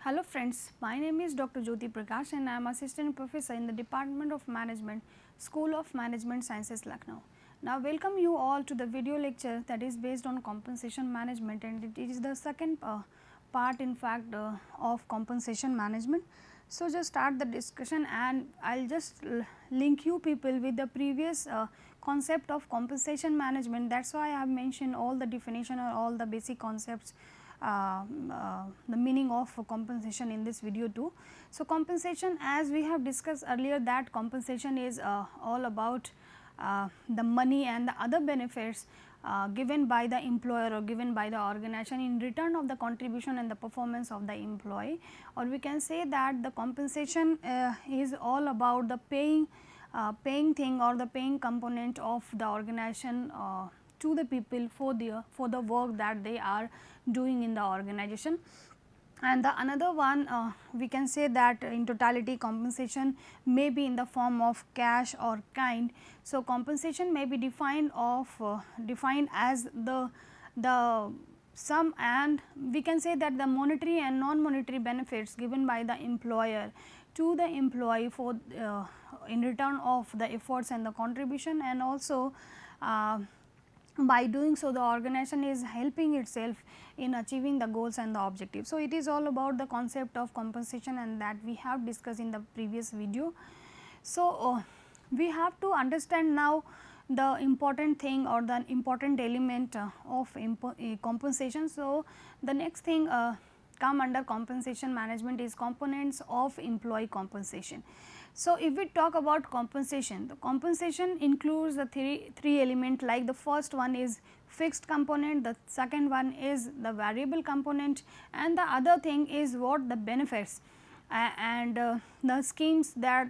Hello friends, my name is Dr. Jyoti Prakash and I am Assistant Professor in the Department of Management, School of Management Sciences, Lucknow. Now welcome you all to the video lecture that is based on compensation management, and it is the second part in fact of compensation management. So just start the discussion and I will just link you people with the previous concept of compensation management. That is why I have mentioned all the definition or all the basic concepts, the meaning of compensation in this video too. So, compensation, as we have discussed earlier, that compensation is all about the money and the other benefits given by the employer or given by the organization in return of the contribution and the performance of the employee, or we can say that the compensation is all about the paying thing or the paying component of the organization to the people for the work that they are doing in the organization. And the another one we can say that in totality compensation may be in the form of cash or kind. So, compensation may be defined as the sum, and we can say that the monetary and non-monetary benefits given by the employer to the employee for in return of the efforts and the contribution, and also by doing so the organization is helping itself in achieving the goals and the objectives. So, it is all about the concept of compensation, and that we have discussed in the previous video. So, we have to understand now the important thing or the important element of compensation. So, the next thing come under compensation management is components of employee compensation. So, if we talk about compensation, the compensation includes the three elements, like the first one is fixed component, the second one is the variable component, and the other thing is what the benefits and the schemes that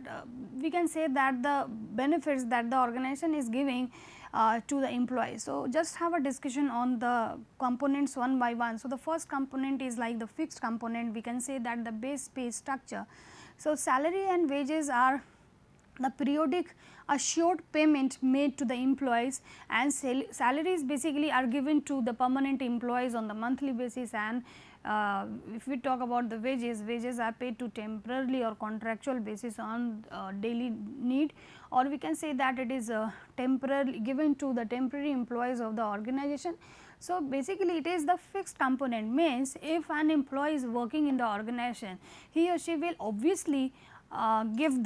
we can say that the benefits that the organization is giving to the employees. So, just have a discussion on the components one by one. So, the first component is like the fixed component, we can say that the base pay structure. So, salary and wages are the periodic assured payment made to the employees, and salaries basically are given to the permanent employees on the monthly basis, and if we talk about the wages are paid to temporarily or contractual basis on daily need, or we can say that it is temporarily given to the temporary employees of the organization. So, basically it is the fixed component, means if an employee is working in the organization, he or she will obviously give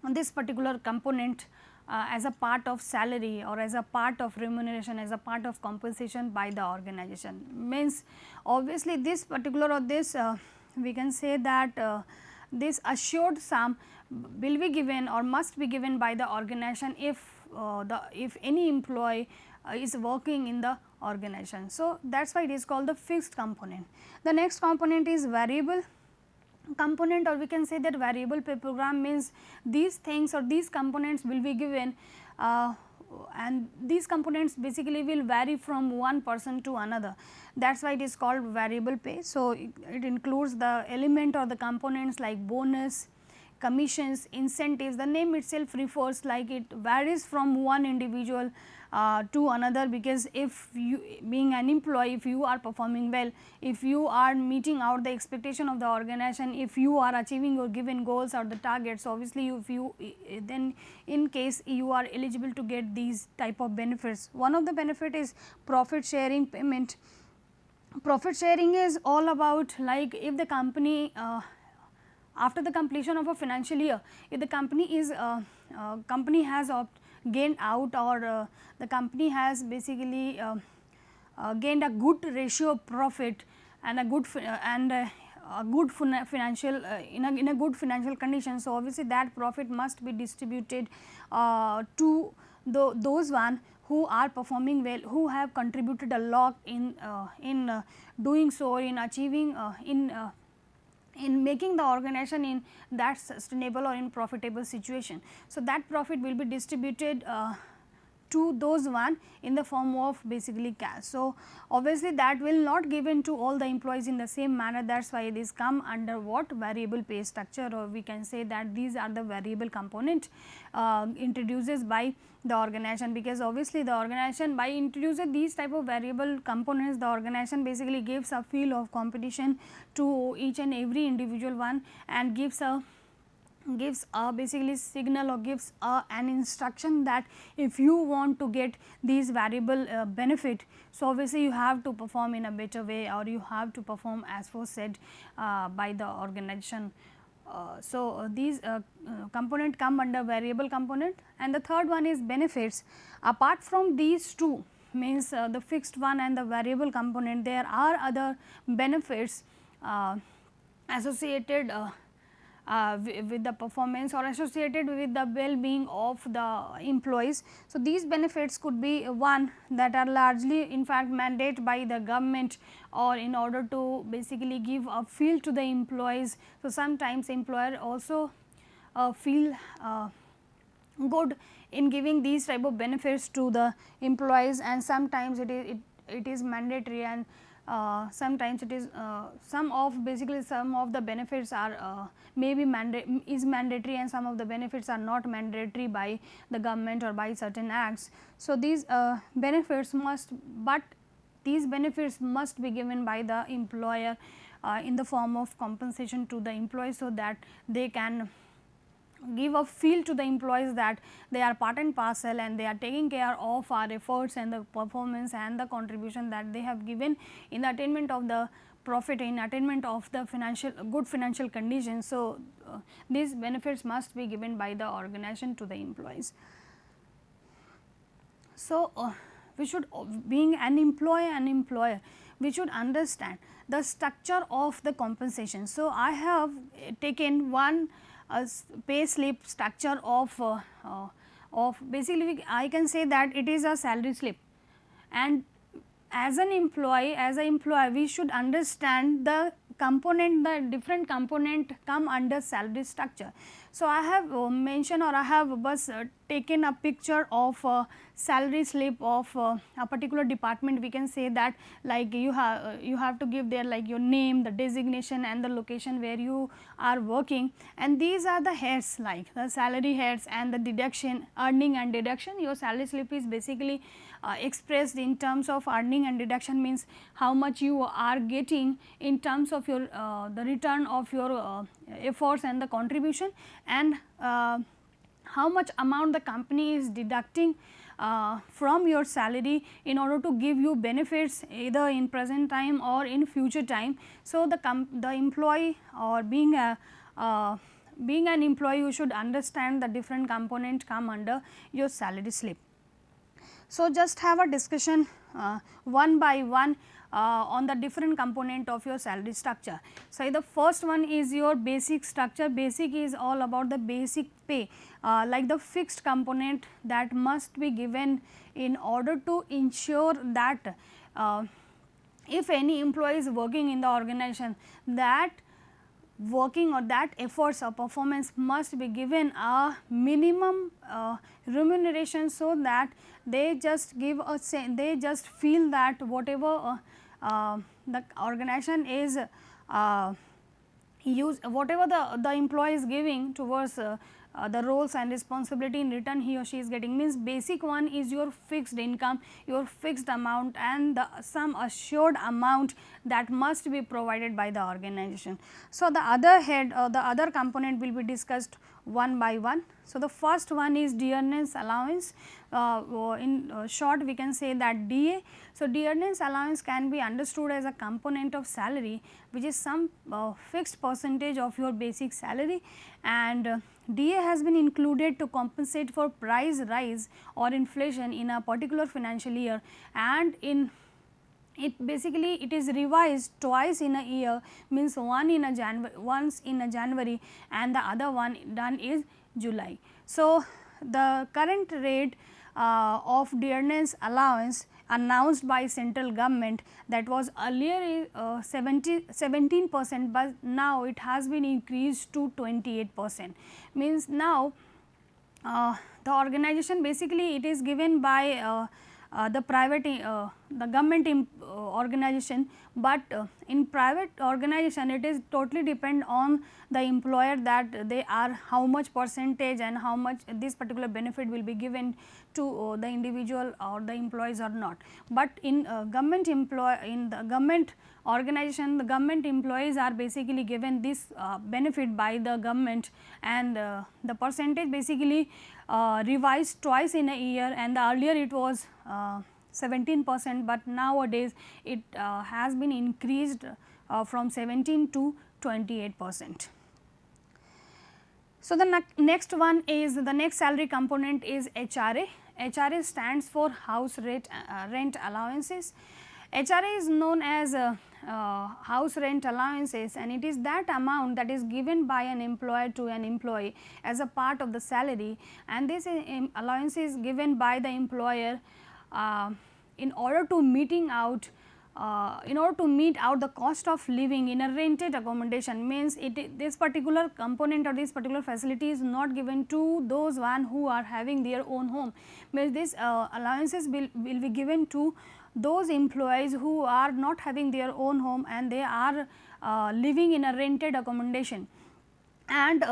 this particular component as a part of salary or as a part of remuneration, as a part of compensation by the organization. Means obviously this particular or this we can say that this assured sum will be given or must be given by the organization if any employee is working in the organization. So, that is why it is called the fixed component. The next component is variable component, or we can say that variable pay program, means these things or these components will be given and these components basically will vary from one person to another. That is why it is called variable pay. So, it includes the element or the components like bonus, commissions, incentives. The name itself refers like it varies from one individual to another, because if you being an employee, if you are performing well, if you are meeting out the expectation of the organization, if you are achieving your given goals or the targets, obviously if you then in case you are eligible to get these type of benefits. One of the benefit is profit sharing payment. Profit sharing is all about, like if the company after the completion of a financial year, if the company is company has gained out, or the company has basically gained a good ratio of profit and a good financial in a good financial condition. So, obviously that profit must be distributed to those one who are performing well, who have contributed a lot in doing so, in achieving in making the organization in that sustainable or in profitable situation. So, that profit will be distributed to those one in the form of basically cash. So, obviously that will not given to all the employees in the same manner, that is why this come under what variable pay structure, or we can say that these are the variable component introduces by the organization, because obviously the organization by introducing these type of variable components, the organization basically gives a feel of competition to each and every individual one, and gives a basically signal, or gives an instruction that if you want to get these variable benefit, so obviously you have to perform in a better way, or you have to perform as was said by the organization. These component come under variable component, and the third one is benefits. Apart from these two, means the fixed one and the variable component, there are other benefits associated with the performance, or associated with the well-being of the employees. So, these benefits could be one that are largely in fact mandated by the government, or in order to basically give a feel to the employees. So, sometimes employer also feel good in giving these type of benefits to the employees, and sometimes it is mandatory, and sometimes it is some of the benefits are maybe mandatory, and some of the benefits are not mandatory by the government or by certain acts. So, these benefits must be given by the employer in the form of compensation to the employees, so that they can give a feel to the employees that they are part and parcel, and they are taking care of our efforts and the performance and the contribution that they have given in the attainment of the profit, in attainment of the good financial conditions. So, these benefits must be given by the organization to the employees. So, we should, being an employer, we should understand the structure of the compensation. So, I have taken one pay slip structure of basically I can say that it is a salary slip, and as an employee, we should understand the component, the different component come under salary structure. So, I have mentioned, or I have taken a picture of a salary slip of a particular department. We can say that like you have to give there like your name, the designation, and the location where you are working, and these are the heads, like the salary heads and the deduction, earning and deduction. Your salary slip is basically expressed in terms of earning and deduction, means how much you are getting in terms of your the return of your efforts and the contribution, and how much amount the company is deducting from your salary in order to give you benefits either in present time or in future time. So, the employee, or being an employee, you should understand the different component come under your salary slip. So, just have a discussion one by one on the different component of your salary structure. So, the first one is your basic structure. Basic is all about the basic pay, like the fixed component that must be given in order to ensure that if any employee is working in the organization, that working or that efforts or performance must be given a minimum remuneration, so that they just give a they just feel that whatever the organization is whatever the employee is giving towards the roles and responsibility, in return he or she is getting. Means basic one is your fixed income, your fixed amount, and some assured amount that must be provided by the organization. So, the other head, the other component will be discussed one by one. So, the first one is dearness allowance. In short, we can say that DA. So, dearness allowance can be understood as a component of salary, which is some fixed percentage of your basic salary, and DA has been included to compensate for price rise or inflation in a particular financial year, and in it basically it is revised twice in a year, means once in a January and the other one done is July. So, the current rate of dearness allowance announced by central government, that was earlier 17%, but now it has been increased to 28%. Means now the organization basically it is given by the private the government organization, but in private organization it is totally depend on the employer that they are how much percentage and how much this particular benefit will be given to the individual or the employees or not. But in government in the government organization, the government employees are basically given this benefit by the government, and the percentage basically revised twice in a year, and the earlier it was 17%, but nowadays it has been increased from 17 to 28%. So, the next one is the next salary component is HRA. HRA stands for house rent allowances. HRA is known as house rent allowances, and it is that amount that is given by an employer to an employee as a part of the salary, and this allowance is given by the employer in order to meet out the cost of living in a rented accommodation. Means this particular component or this particular facility is not given to those one who are having their own home. Means this allowances will be given to those employees who are not having their own home and they are living in a rented accommodation. And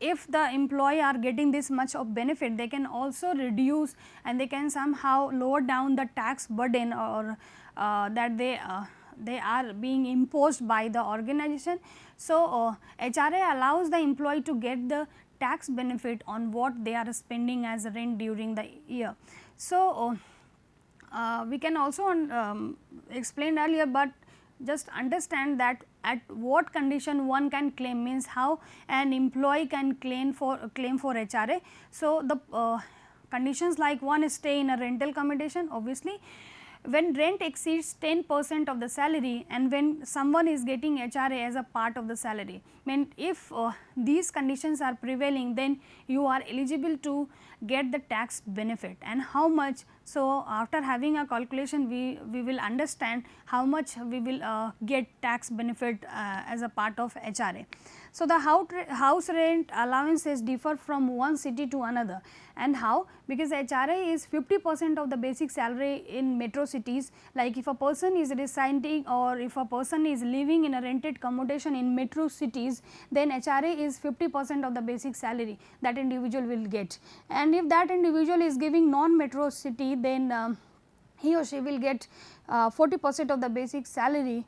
if the employee are getting this much of benefit, they can also reduce and they can somehow lower down the tax burden or that they are being imposed by the organization. So, HRA allows the employee to get the tax benefit on what they are spending as rent during the year. So, we can also explain earlier, but just understand that at what condition one can claim, means how an employee can claim for HRA. So, the conditions like one, stay in a rental accommodation, obviously when rent exceeds 10% of the salary, and when someone is getting HRA as a part of the salary. Mean if these conditions are prevailing, then you are eligible to get the tax benefit, and how much. So, after having a calculation we will understand how much we will get tax benefit as a part of HRA. So, the house rent allowances differ from one city to another, and how? Because HRA is 50% of the basic salary in metro cities. Like if a person is residing or if a person is living in a rented accommodation in metro cities, then HRA is 50% of the basic salary that individual will get. And if that individual is giving non-metro city, then he or she will get 40% of the basic salary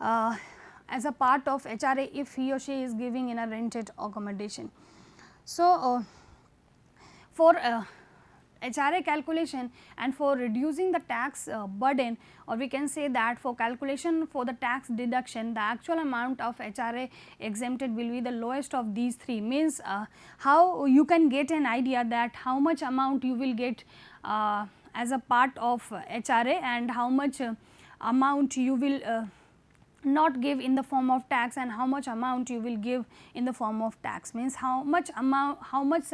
as a part of HRA if he or she is giving in a rented accommodation. So, for HRA calculation and for reducing the tax burden, or we can say that for calculation for the tax deduction, the actual amount of HRA exempted will be the lowest of these three. Means how you can get an idea that how much amount you will get as a part of HRA and how much amount you will not give in the form of tax and how much amount you will give in the form of tax. Means how much amount, how much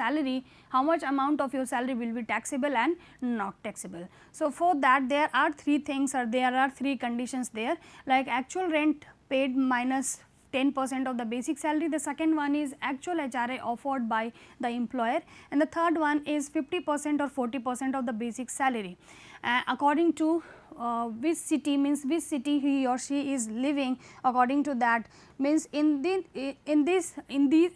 amount of your salary will be taxable and not taxable. So, for that there are three things, or there are three conditions there, like actual rent paid minus 10% of the basic salary. The second one is actual HRA offered by the employer, and the third one is 50% or 40% of the basic salary according to which city, means which city he or she is living. According to that, means in these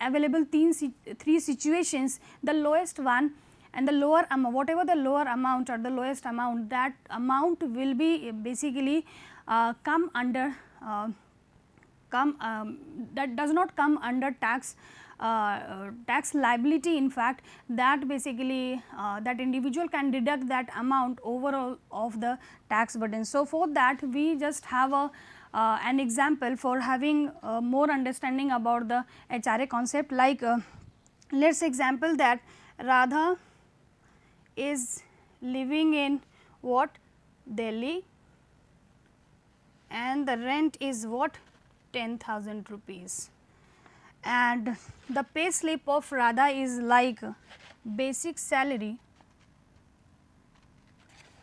available three situations, the lowest one and the lower amount, whatever the lower amount or the lowest amount, that amount will be basically come under that does not come under tax liability. In fact, that basically that individual can deduct that amount overall of the tax burden. So, for that we just have an example for having more understanding about the HRA concept. Like let us example that Radha is living in what, Delhi, and the rent is what, 10,000 rupees, and the pay slip of Radha is like basic salary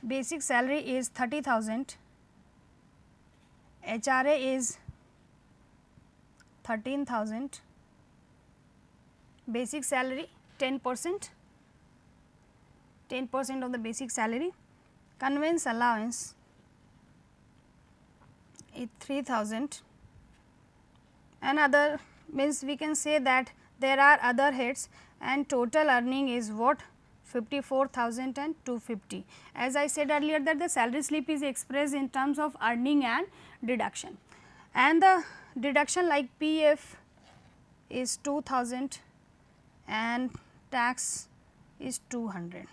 is 30,000, HRA is 13,000, basic salary 10%, 10% of the basic salary. Conveyance allowance is 3000, and other means we can say that there are other heads, and total earning is what 54,250. As I said earlier that the salary slip is expressed in terms of earning and deduction, and the deduction like PF is 2000 and tax is 200.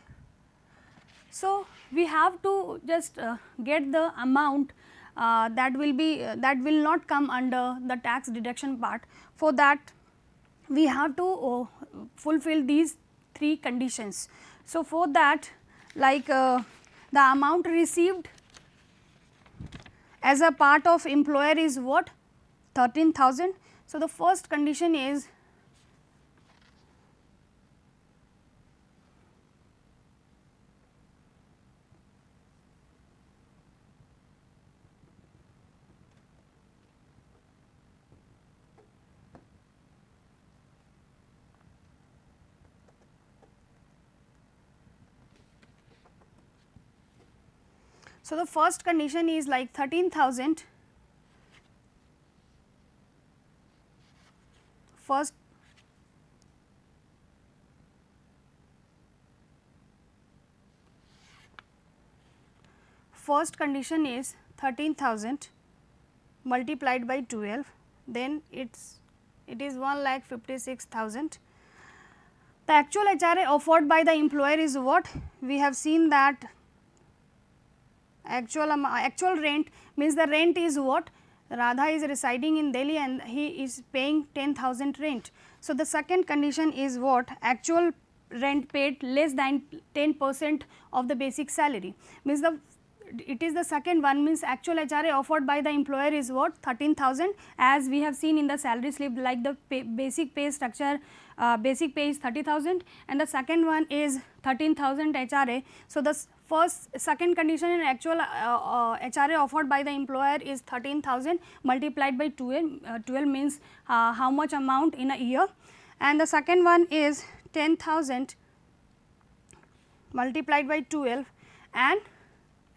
So, we have to just get the amount that will not come under the tax deduction part. For that we have to fulfill these 3 conditions. So, for that, like the amount received as a part of employer is what 13,000. So, the first condition is so, the first condition is like 13,000 first condition is 13,000 multiplied by 12, then it is 1,56,000. The actual HRA offered by the employer is what? We have seen that actual rent means the rent is what? Radha is residing in Delhi and he is paying 10,000 rent. So, the second condition is what? Actual rent paid less than 10% of the basic salary, means it is the second one, means actual HRA offered by the employer is what? 13,000, as we have seen in the salary slip, like the basic pay structure, basic pay is 30,000 and the second one is 13,000 HRA. So, the second condition in actual HRA offered by the employer is 13,000 multiplied by 12 means how much amount in a year, and the second one is 10,000 multiplied by 12 and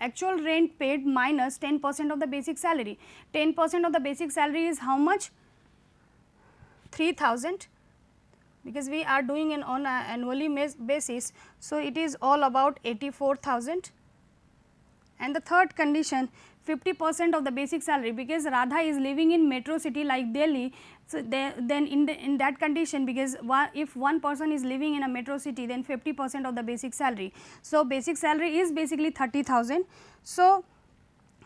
actual rent paid minus 10% of the basic salary. 10% of the basic salary is how much? 3,000, because we are doing it on an annually basis. So, it is all about 84,000, and the third condition 50% of the basic salary, because Radha is living in metro city like Delhi. So, then in that condition, because if one person is living in a metro city, then 50% of the basic salary. So, basic salary is basically 30,000. So,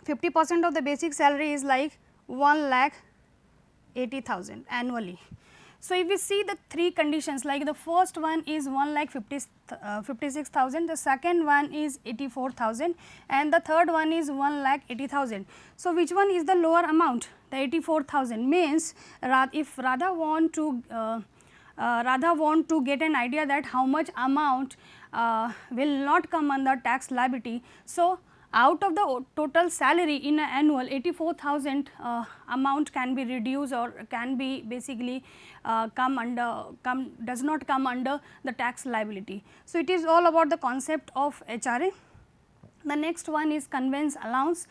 50% of the basic salary is like 1,80,000 annually. So, if we see the 3 conditions, like the first one is 1,56,000, the second one is 84,000 and the third one is 1,80,000. So, which one is the lower amount? The 84,000 means if Radha want to get an idea that how much amount will not come under tax liability. So, out of the total salary in an annual, 84,000 amount can be reduced or can be basically does not come under the tax liability. So, it is all about the concept of HRA. The next one is conveyance allowance.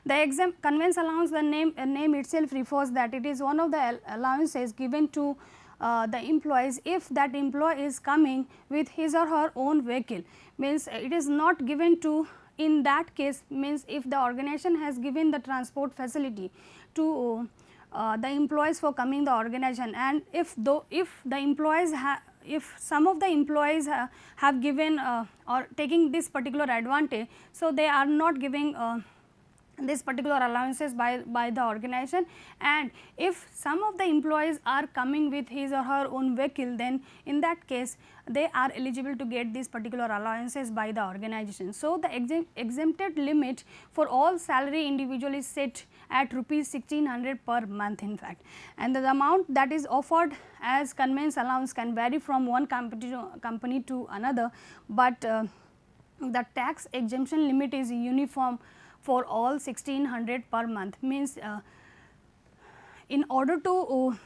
The conveyance allowance, the name itself refers that it is one of the allowances given to the employees if that employee is coming with his or her own vehicle, means it is not given to, in that case means if the organization has given the transport facility to the employees for coming the organization, and if the employees if some of the employees have given or taking this particular advantage, so they are not giving this particular allowances by the organization, and if some of the employees are coming with his or her own vehicle, then in that case they are eligible to get these particular allowances by the organization. So, the exempted limit for all salary individual is set at rupees 1,600 per month in fact, and the amount that is offered as conveyance allowance can vary from one company to another, but the tax exemption limit is uniform for all 1,600 per month, means in order to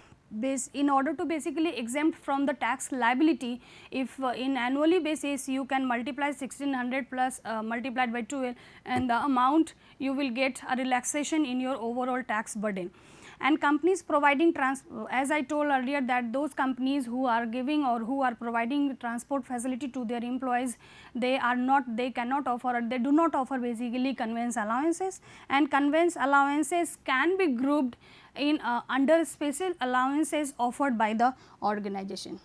in order to basically exempt from the tax liability, if in annually basis you can multiply 1600 plus multiplied by 12, and the amount you will get a relaxation in your overall tax burden. And companies providing as I told earlier, that those companies who are giving or who are providing transport facility to their employees, they cannot offer, or they do not offer basically conveyance allowances, and conveyance allowances can be grouped in under special allowances offered by the organization.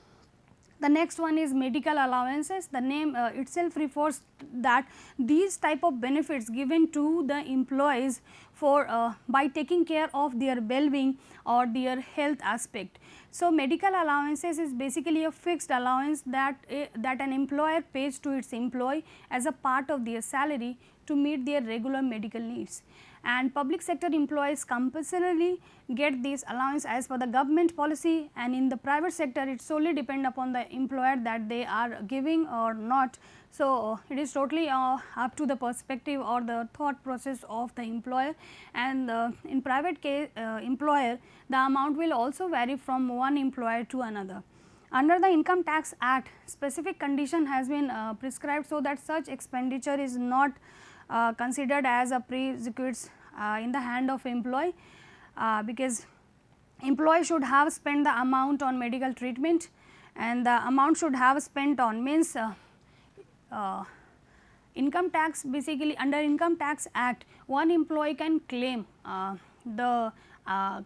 The next one is medical allowances. The name itself refers that these type of benefits given to the employees for by taking care of their well-being or their health aspect. So, medical allowances is basically a fixed allowance that that an employer pays to its employee as a part of their salary to meet their regular medical needs. And public sector employees compulsorily get this allowance as per the government policy, and in the private sector it solely depend upon the employer that they are giving or not. So, it is totally up to the perspective or the thought process of the employer, and in private case employer, the amount will also vary from one employer to another. Under the Income Tax Act, specific condition has been prescribed so that such expenditure is not considered as a prerequisite in the hand of employee, because employee should have spent the amount on medical treatment, and the amount should have spent on means income tax. Basically under Income Tax Act, one employee can claim the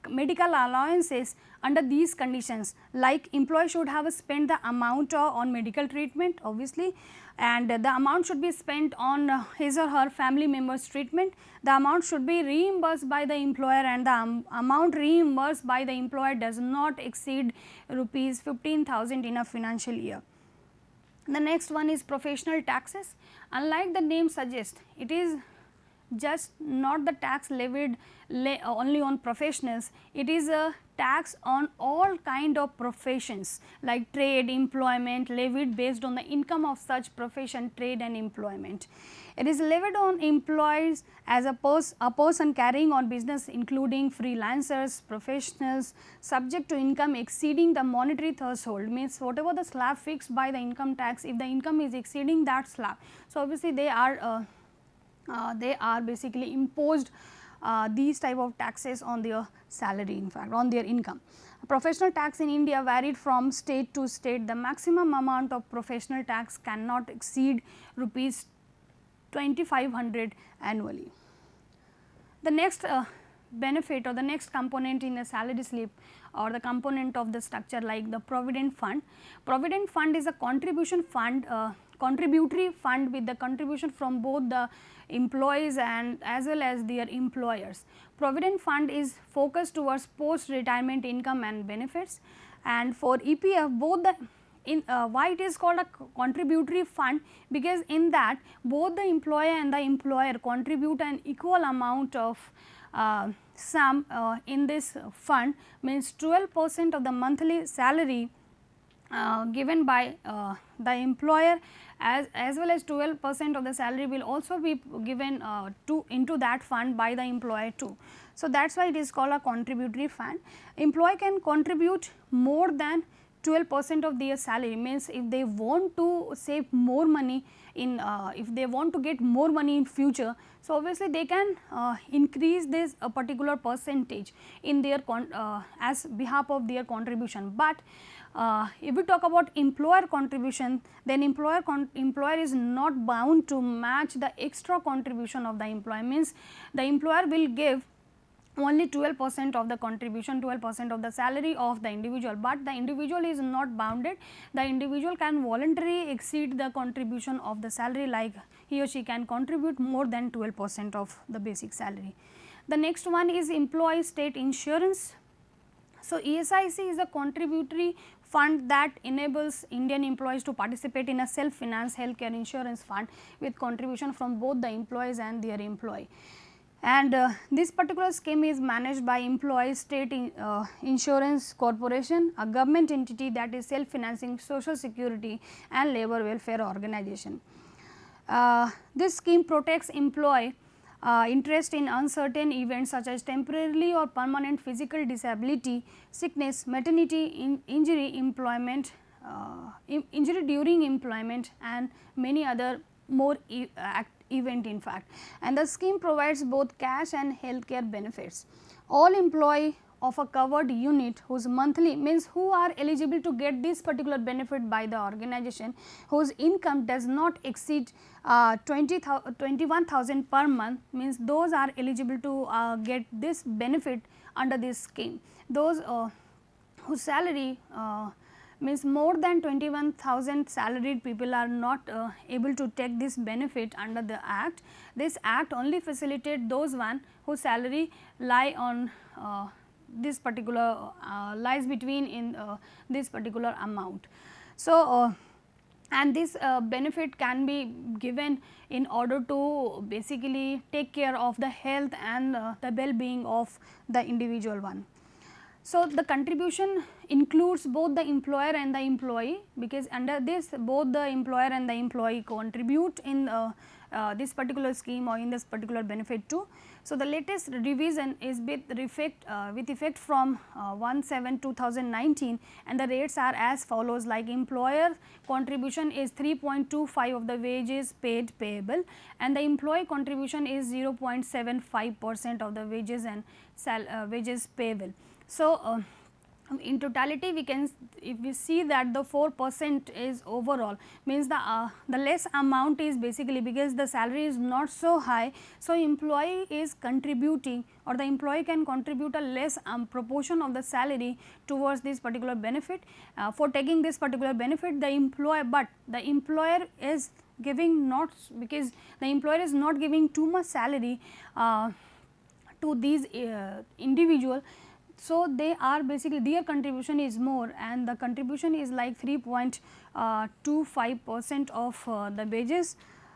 medical allowances under these conditions, like employee should have spent the amount on medical treatment obviously, and the amount should be spent on his or her family members treatment. The amount should be reimbursed by the employer, and the amount reimbursed by the employer does not exceed rupees 15,000 in a financial year. The next one is professional taxes. Unlike the name suggests, it is just not the tax levied only on professionals, it is a tax on all kind of professions like trade, employment, levied based on the income of such profession, trade and employment. It is levied on employees as a person carrying on business, including freelancers, professionals, subject to income exceeding the monetary threshold, means whatever the slab fixed by the income tax, if the income is exceeding that slab. So, obviously they are basically imposed these type of taxes on their salary, in fact on their income. Professional tax in India varied from state to state. The maximum amount of professional tax cannot exceed rupees 2,500 annually. The next benefit or the next component in a salary slip or the component of the structure, like the provident fund. Provident fund is a contribution fund, contributory fund with the contribution from both the employees and as well as their employers. Provident fund is focused towards post retirement income and benefits, and for EPF both the why it is called a contributory fund, because in that both the employer and the employer contribute an equal amount of sum in this fund, means 12% of the monthly salary given by the employer as well as 12% of the salary will also be given into that fund by the employer too. So, that is why it is called a contributory fund. Employee can contribute more than 12% of their salary, means if they want to save more money in if they want to get more money in future. So, obviously they can increase this a particular percentage in their as behalf of their contribution. But if we talk about employer contribution, then employer is not bound to match the extra contribution of the employer, means the employer will give only 12% of the contribution, 12% of the salary of the individual, but the individual is not bounded. The individual can voluntarily exceed the contribution of the salary, like he or she can contribute more than 12% of the basic salary. The next one is employee state insurance. So, ESIC is a contributory fund that enables Indian employees to participate in a self-finance healthcare insurance fund with contribution from both the employees and their employee. And this particular scheme is managed by Employee State Insurance Corporation, a government entity that is self-financing social security and labor welfare organization. This scheme protects employee interest in uncertain events such as temporarily or permanent physical disability, sickness, maternity, injury, employment, injury during employment, and many other more event in fact. And the scheme provides both cash and healthcare benefits. All employee of a covered unit whose monthly, means who are eligible to get this particular benefit by the organization, whose income does not exceed 21,000 per month, means those are eligible to get this benefit under this scheme. Those whose salary means more than 21,000 salaried people are not able to take this benefit under the act. This act only facilitate those one whose salary lie on this particular lies between in this particular amount. So, and this benefit can be given in order to basically take care of the health and the well-being of the individual one. So, the contribution includes both the employer and the employee, because under this both the employer and the employee contribute in this particular scheme or in this particular benefit too. So, the latest revision is with effect from 1/7/2019, and the rates are as follows, like employer contribution is 3.25 of the wages paid payable, and the employee contribution is 0.75% of the wages and wages payable. So, in totality we can, if we see that the 4% is overall, means the less amount is basically because the salary is not so high. So, employee is contributing, or the employee can contribute a less proportion of the salary towards this particular benefit for taking this particular benefit. The employer, but the employer is giving not, because the employer is not giving too much salary to these individual. So, they are basically, their contribution is more, and the contribution is like 3.25% of the wages.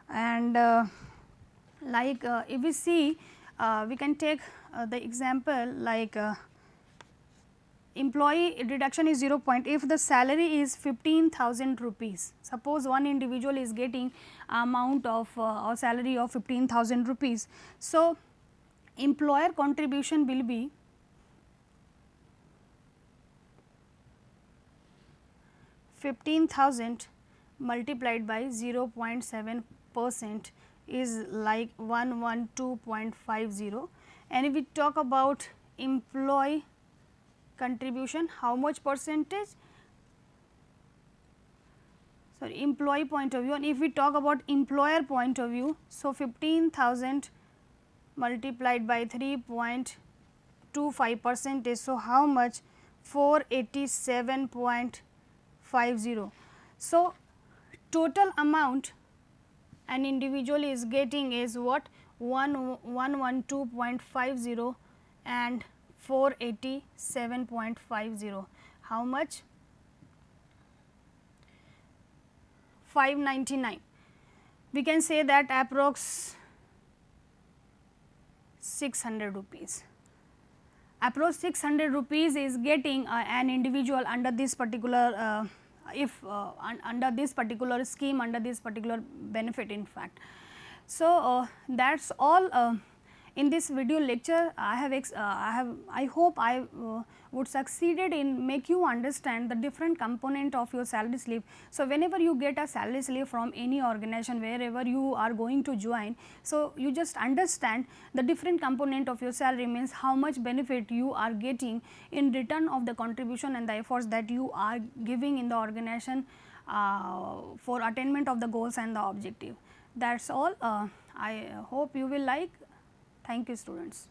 And like if we see, we can take the example like employee reduction is 0. If the salary is 15,000 rupees, suppose one individual is getting amount of or salary of 15,000 rupees. So, employer contribution will be 15,000 multiplied by 0.7% is like 112.50. And if we talk about employee contribution, how much percentage? Sorry, employee point of view. And if we talk about employer point of view, so 15,000 multiplied by 3.25% is, so how much? 487.50. So, total amount an individual is getting is what? 112.50 and 487.50. How much? 599. We can say that approx 600 rupees. Approx 600 rupees is getting an individual under this particular under this particular scheme, under this particular benefit in fact. So, that is all in this video lecture. I hope I would succeeded in make you understand the different component of your salary slip. So, whenever you get a salary slip from any organization, wherever you are going to join, so you just understand the different component of your salary, means how much benefit you are getting in return of the contribution and the efforts that you are giving in the organization for attainment of the goals and the objective. That is all. I hope you will like. Thank you, students.